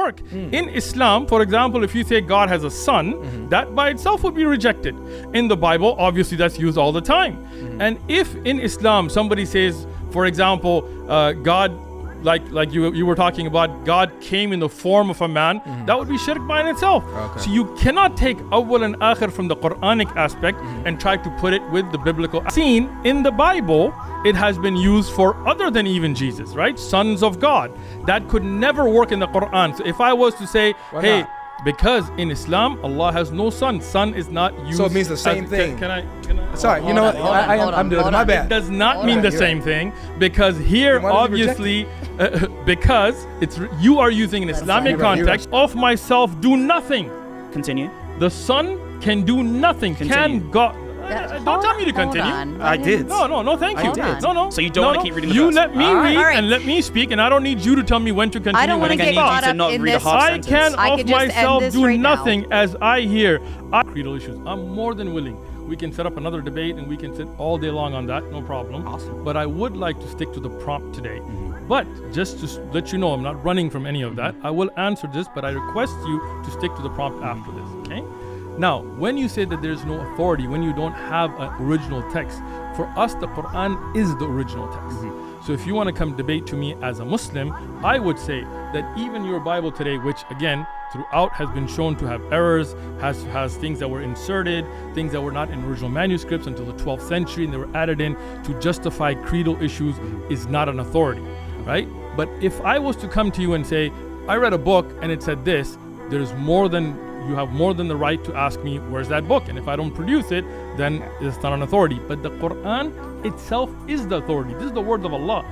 work. In Islam, for example, if you say God has a son, that by itself would be rejected. In the Bible, obviously that's used all the time. And if in Islam somebody says, for example, God, like you were talking about, God came in the form of a man, that would be shirk by in itself. Okay. So you cannot take awwal and akhir from the Quranic aspect and try to put it with the biblical. Seen in the Bible, it has been used for other than even Jesus, right? Sons of God. That could never work in the Quran. So if I was to say, Why hey, not? because in Islam, Allah has no son. Son is not used. So it means the same as, thing. Can I? Sorry, you know what? I'm doing it. My It bad. does not mean the You're same thing, because here Then why does he reject obviously because you are using an Islamic right. You're context of myself do nothing. Continue. The son can do nothing. Continue. Can God? Don't tell me to continue. I did. No, thank you. I did. No. So you don't wanna keep reading the You verse? let me All read right. and let me speak, and I don't need you to tell me when to continue. I don't want to when get need you caught to up not in read a this. half I sentence. can I of could just end myself this do right now. nothing as I hear. Creedal issues. I'm more than willing. We can set up another debate and we can sit all day long on that, no problem. Awesome. But I would like to stick to the prompt today. But just to let you know, I'm not running from any of that. I will answer this, but I request you to stick to the prompt after this, okay? Now, when you say that there's no authority, when you don't have an original text, for us, the Quran is the original text. So if you want to come debate to me as a Muslim, I would say that even your Bible today, which again, throughout has been shown to have errors, has things that were inserted, things that were not in original manuscripts until the 12th century, and they were added in to justify creedal issues, is not an authority, right? But if I was to come to you and say, I read a book and it said this, you have more than the right to ask me, where's that book? And if I don't produce it, then it's not an authority. But the Quran itself is the authority. This is the words of Allah.